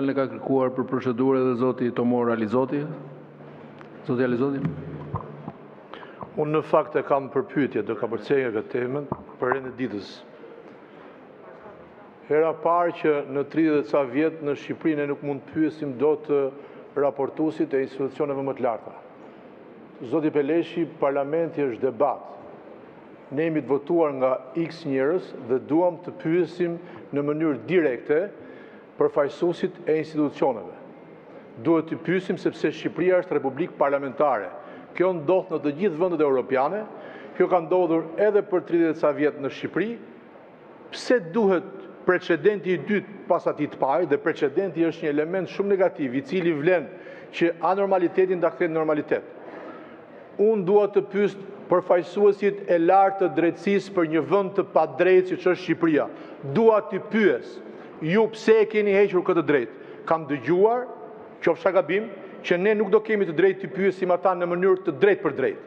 Në ka kërkuar për procedurë dhe zoti Tomor Alizoti. Zoti Alizoti. Unë në fakt e kam përpyetje do ka përcjellë këtë temën për rend ditës. Hera parë që në 30 ca vjet në Shqipëri ne nuk mund të pyesim dot raportuesit e institucioneve më të larta. Zoti Peleshi, parlamenti është debat. Ne jemi të votuar nga X njerëz dhe duam të pyesim në mënyrë direkte përfaqësuesit e institucioneve. Duhet të pyesim sepse Shqipëria është republikë parlamentare. Kjo ndodh në të gjithë vendet europiane, kjo ka ndodhur edhe për 30 ca vjet në Shqipëri. Pse duhet precedenti i dytë pas atij të parë, dhe precedenti është një element shumë negativ, i cili vlen që anormalitetin ta kthejë në normalitet. Unë dua të pyes përfaqësuesit e lartë të drejtësisë për një vend të padrejtë siç është Shqipëria. Dua të pyes, ju pse e keni hequr këtë drejt? Kam dëgjuar, qofsha gabim, që ne nuk do kemi të drejtë të pyesim ata në mënyrë të drejtë për drejtë.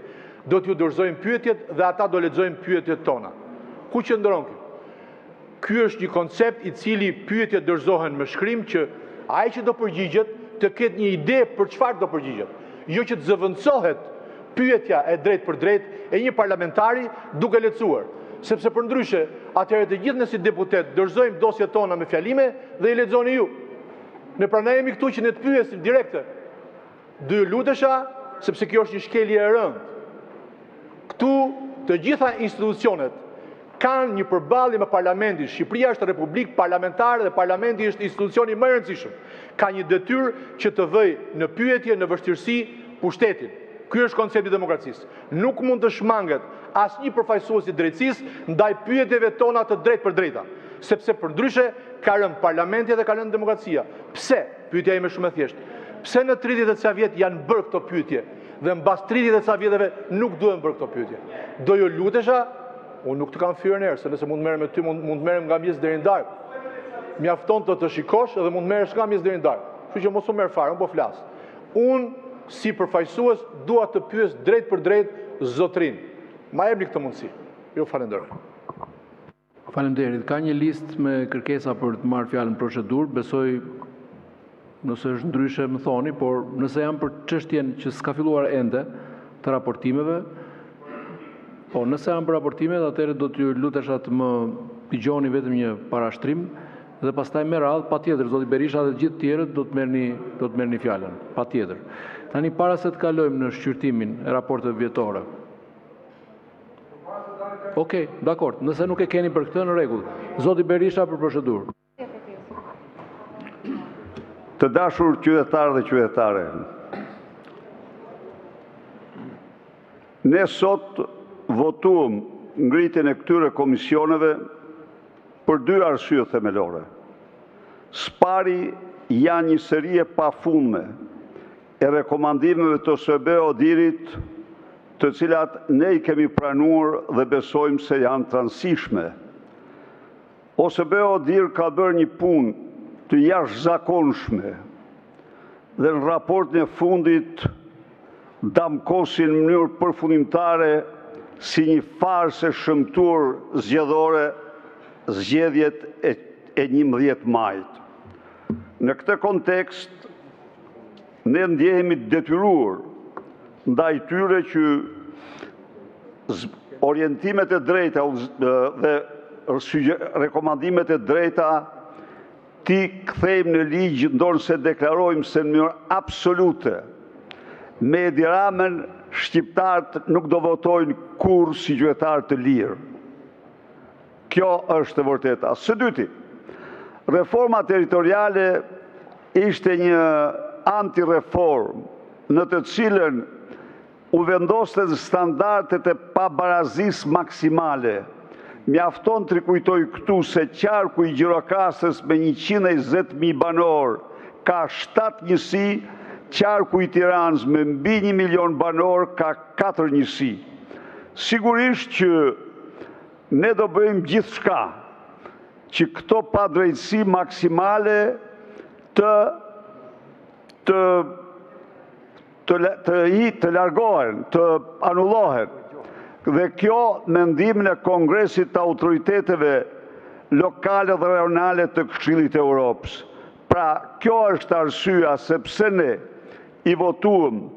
Do t'ju dorëzojmë pyetjet dhe ata do lexojmë pyetjet tona. Ku qëndron kjo? Ky është një koncept i cili pyetjet dorëzohen me shkrim që ai që do përgjigjet të ketë një ide për çfarë do përgjigjet. Jo që të zëvendësohet pyetja e drejtë për drejtë e një parlamentari duke lecuar. Sepse për ndryshe, atëherë të gjithë ne si deputet dorëzojmë dosjet tona me fjalime dhe i lexoni ju. Ne prandaj jemi këtu që ne të pyesim direkte. Do ju lutesha, sepse kjo është një shkelje e rëndë. Këtu të gjitha institucionet kanë një përballje me parlamentin. Shqipëria është republikë parlamentare dhe parlamenti është institucioni më i rëndësishëm. Ka një detyrë që të vëjë në pyetje, në vështirësi pushtetin. Ky është koncepti i demokracisë. Nuk mund të shmanget asnjë përfaqësues i drejtësisë ndaj pyetjeve tona të drejtë për drejta, sepse përndryshe ka rënë parlamenti dhe ka rënë demokracia. Pse? Pyetja ime shumë e thjeshtë. Pse në 30 ca vjet janë bërë këto pyetje dhe mbas 30 ca vjeteve nuk duhen bërë këto pyetje? Do ju lutesha, unë nuk të kam fyer nerë, se nëse mund të merrem me ty, mund të merrem nga mjes deri në darkë. Mjafton të shikosh dhe mund të merresh nga mjes deri në darkë. Kështu që mos u merr fare, unë po flas. Unë si përfaqësues dua të pyes drejt për drejt zotrin. Ma jepni këtë mundësi. Ju falenderoj. Faleminderit. Ka një listë me kërkesa për të marrë fjalën procedurë. Besoj nëse është ndryshe më thoni, por nëse janë për çështjen që s'ka filluar ende të raportimeve, po nëse janë për raportimet, atëherë do t'ju lutesha të më dëgjoni vetëm një parashtrim dhe pastaj me radhë, patjetër, zoti Berisha dhe gjithë tjerët do të merrni fjalën. Patjetër. Tani para se të kalojmë në shqyrtimin e raporteve vjetore. Okej, dakord. Nëse nuk e keni për këtë, në rregull. Zoti Berisha për procedurë. Të dashur qytetarë dhe qytetare, ne sot votuam ngritjen e këtyre komisioneve për dy arsye themelore. Spari janë një seri e pafundme e rekomandimeve të OSBE-ODIHR-it, të cilat ne i kemi pranuar dhe besojmë se janë të rëndësishme. OSBE-ODIHR ka bërë një punë të jashtëzakonshme dhe në raportin e fundit damkosin në mënyrë përfundimtare si një farsë shëmtuar zgjedhore zgjedhjet e 11 majit. Në këtë kontekst, ne ndjehemi detyruar ndaj tyre që orientimet e drejta dhe rekomandimet e drejta ti kthejmë në ligj, ndonse deklarojmë se në mënyrë absolute me Edi Ramën shqiptarët nuk do votojnë kurrë si qytetarë të lirë. Kjo është e vërteta. Së dyti, reforma territoriale ishte një antireform në të cilën u vendoste standardet e pabarazisë maksimale. Mjafton të rikujtoj këtu se qarku i Gjirokastës me 120.000 banor ka 7 njësi, qarku i Tiranës me mbi 1 milion banor ka 4 njësi. Sigurisht që ne do bëjmë gjithçka që këto padrejtësi maksimale të largohen, të anullohen. Dhe kjo mendimin e Kongresit të autoriteteve lokale dhe rajonale të Këshillit të Europës. Pra, kjo është arsyeja sepse ne i votuam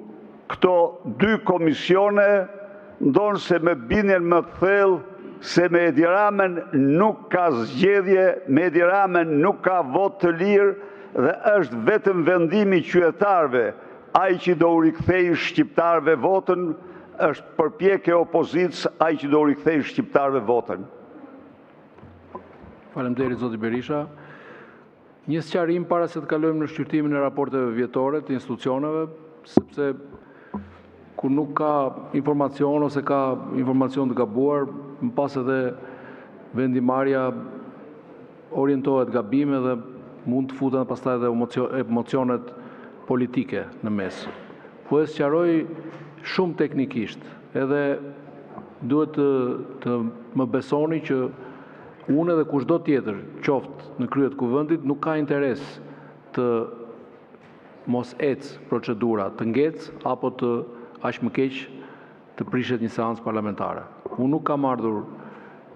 këto 2 komisione, ndonë se me bindjen më të thellë se me Edi Ramën nuk ka zgjedhje, me Edi Ramën nuk ka vot të lirë dhe është vetëm vendimi i qytetarëve, ai që do u rikthejë shqiptarëve votën, është përpjekje e opozitës, ai që do u rikthejë shqiptarëve votën. Faleminderit zoti Berisha. Një sqarim para se të kalojmë në shqyrtimin e raporteve vjetore të institucioneve, sepse ku nuk ka informacion ose ka informacion të gabuar, më pas edhe vendimarrja orientohet gabime dhe mund të futen pastaj edhe emocionet politike në mes. Po e sqaroj shumë teknikisht, edhe duhet të më besoni që unë edhe kushdo tjetër, qoftë në krye të kuvendit, nuk ka interes të mos ecë procedura, të ngecë apo të aq më keq të prishet një seancë parlamentare. Unë nuk kam ardhur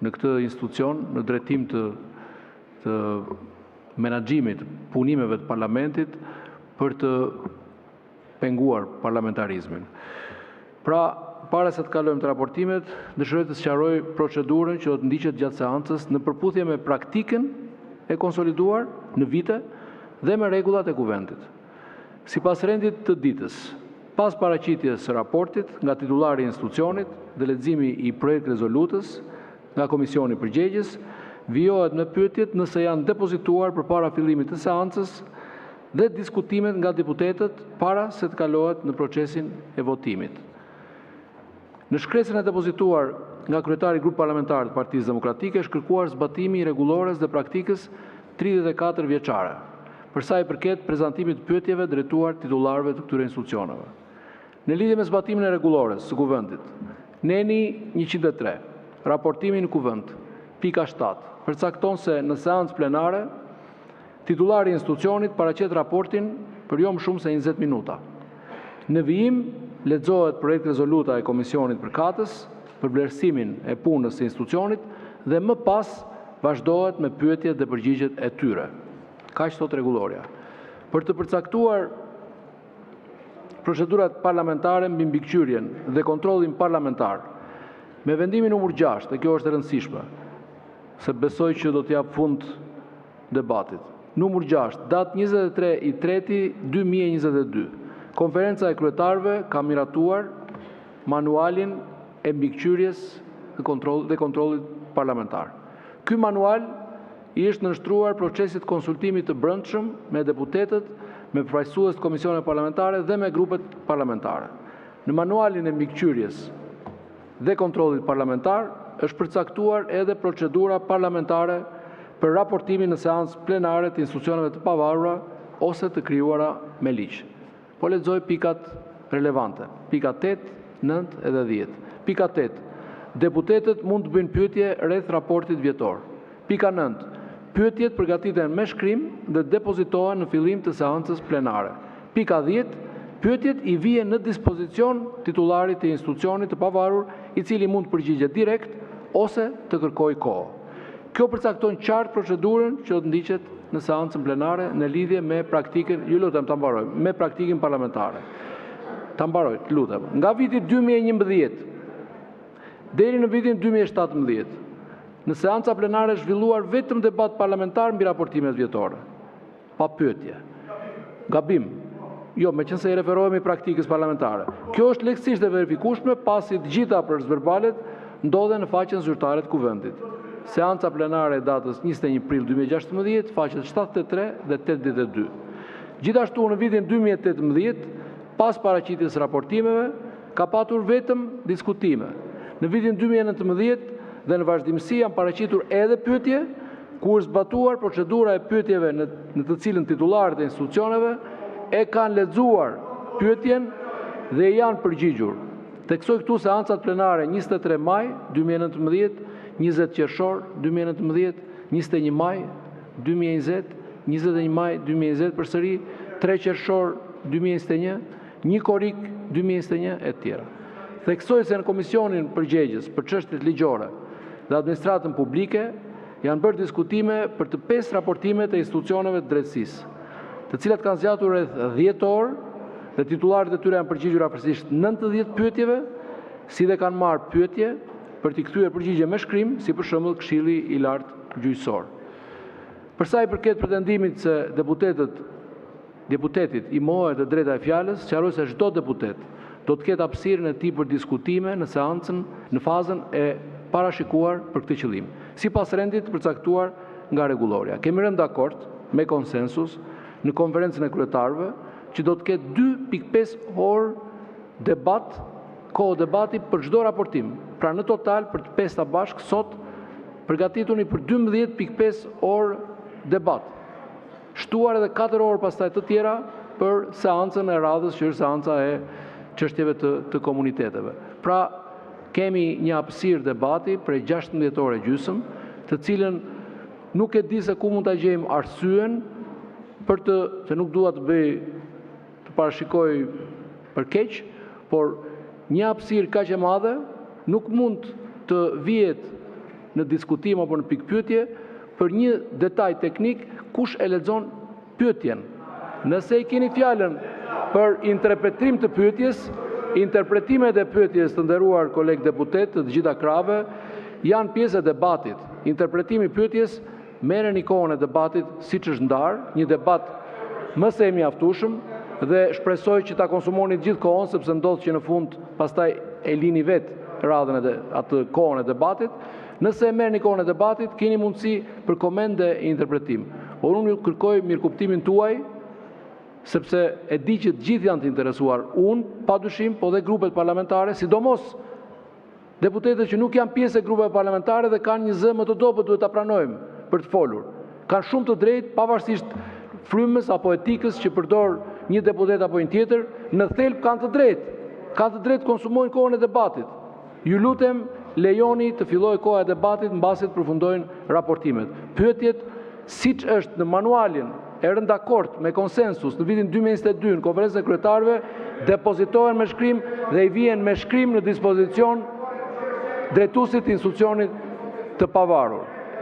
në këtë institucion në drejtim të menaxhimit, punimeve të parlamentit për të penguar parlamentarizmin. Pra, para se të kalojmë të raportimet, dëshiroj të sqaroj procedurën që do të ndiqet gjatë seancës në përputhje me praktikën e konsoliduar në vite dhe me rregullat e kuvendit. Sipas rendit të ditës, pas paraqitjes së raportit nga titullari i institucionit dhe leximi i projekt rezolutës nga komisioni përgjegjës, vijohet me pyetjet nëse janë depozituar përpara fillimit të seancës dhe diskutimet nga deputetët para se të kalohet në procesin e votimit. Në shkresën e depozituar nga kryetari i grup parlamentar të Partisë Demokratike është kërkuar zbatimi i rregullores dhe praktikës 34 vjeçare, për sa i përket prezantimit të pyetjeve drejtuar titullarëve të këtyre institucioneve. Në lidhje me zbatimin e rregullores së kuvendit, neni 103, raportimi në kuvend, pika 7, përcakton se në seancë plenare titullari i institucionit paraqet raportin për jo më shumë se 20 minuta. Në vijim lexohet projekt rezoluta e komisionit përkatës për vlerësimin e punës së institucionit dhe më pas vazhdohet me pyetjet dhe përgjigjet e tyre. Kaq thot rregulloria. Për të përcaktuar procedurat parlamentare mbi mbikëqyrjen dhe kontrollin parlamentar, me vendimin numër 6, dhe kjo është e rëndësishme, se besoj që do t'jap fund debatit. Numër 6, datë 23/3/2022. Konferenca e kryetarëve ka miratuar manualin e mbikëqyrjes dhe kontrollit parlamentar. Ky manual i është nënshtruar procesit konsultimit të brendshëm me deputetët, me përfaqësues të komisioneve parlamentare dhe me grupet parlamentare. Në manualin e mbikëqyrjes dhe kontrollit parlamentar është përcaktuar edhe procedura parlamentare për raportimin në seancë plenare të institucioneve të pavarura ose të krijuara me ligj. Po lexoj pikat relevante, pika 8, 9 edhe 10. Pika 8. Deputetët mund të bëjnë pyetje rreth raportit vjetor. Pika 9. Pyetjet përgatiten me shkrim dhe depozitohen në fillim të seancës plenare. Pika 10. Pyetjet i vijnë në dispozicion titullarit të institucionit të pavarur, i cili mund të përgjigjet direkt ose të kërkojë kohë. Kjo përcakton qartë procedurën që do të ndiqet në seancën plenare në lidhje me praktikën, ju lutem ta mbaroj, me praktikën parlamentare. Ta mbaroj, lutem. Nga viti 2011 deri në vitin 2017, në seanca plenare zhvilluar vetëm debat parlamentar mbi raportimet vjetore, pa pyetje. Gabim. Jo, meqense i referohemi praktikës parlamentare. Kjo është lehtësisht e verifikueshme pasi të gjitha përzverbalet ndodhen në faqen zyrtare të kuvendit. Seanca plenare e datës 21 prill 2016, faqet 73 dhe 82. Gjithashtu në vitin 2018, pas paraqitjes raportimeve, ka patur vetëm diskutime. Në vitin 2019 dhe në vazhdimsi janë paraqitur edhe pyetje, ku është zbatuar procedura e pyetjeve në të cilën titullarët e institucioneve e kanë lexuar pyetjen dhe janë përgjigjur. Teksoj këtu seancat plenare 23 maj 2019, 20 qershor 2019, 21 maj 2020, 21 maj 2020 përsëri, 3 qershor 2021, 1 korrik 2021 e tjera. Theksoj se në komisionin përgjegjës për çështjet ligjore dhe administratën publike janë bërë diskutime për të 5 raportimet e institucioneve të drejtësisë. të cilat kanë zgjatur rreth 10 orë dhe titullarët e tyre janë përgjigjur afërsisht 90 pyetjeve, si dhe kanë marrë pyetje për t'i kthyer përgjigje me shkrim, si për shembull Këshilli i Lartë Gjyqësor. Për sa i përket pretendimit se deputetit i mohohet e drejta e fjalës, sqaroj se çdo deputet do të ketë hapësirën e tij për diskutime në seancën, në fazën e parashikuar për këtë qëllim, sipas rendit përcaktuar nga rregullorja. Kemi rënë dakord me konsensus në konferencën e kryetarëve që do të ketë 2.5 orë debat, kohë debati për çdo raportim. Pra në total për të 5 bashkë sot përgatituni për 12.5 orë debat. Shtuar edhe 4 orë pastaj të tjera për seancën e radhës që është seanca e çështjeve të komuniteteve. Pra kemi një hapësirë debati prej 16 orë gjysmë, të cilën nuk e di se ku mund ta gjejmë arsyen për të, se nuk dua të parashikoj për keq, por një hapësirë kaq e madhe nuk mund të vihet në diskutim apo në pikpyetje për një detaj teknik kush e lexon pyetjen. Nëse i keni fjalën për interpretim të pyetjes, interpretimet e pyetjes të nderuar koleg deputet të gjitha krave janë pjesë e debatit. Interpretimi i pyetjes merreni kohën e debatit siç është ndarë, një debat më së mjaftueshëm dhe shpresoj që ta konsumoni gjithë kohën, sepse ndodh që në fund pastaj e lini vetë radhën e atë kohën e debatit. Nëse e merrni kohën e debatit, keni mundësi për komente e interpretim. Por unë kërkoj mirëkuptimin tuaj, sepse e di që të gjithë janë të interesuar, unë padyshim, po dhe grupet parlamentare, sidomos deputetët që nuk janë pjesë e grupeve parlamentare dhe kanë një zë më të dobët, duhet ta pranojmë për të folur. Kanë shumë të drejtë, pavarësisht frymës apo etikës që përdor një deputet apo një tjetër, në thelb kanë të drejtë. Kanë të drejtë të konsumojnë kohën e debatit. Ju lutem, lejoni të fillojë koha e debatit mbasi të përfundojnë raportimet. Pyetjet, siç është në manualin e rënë dakord me konsensus në vitin 2022 në konferencën e kryetarëve, depozitohen me shkrim dhe i vjen me shkrim në dispozicion drejtuesit të institucionit të pavarur.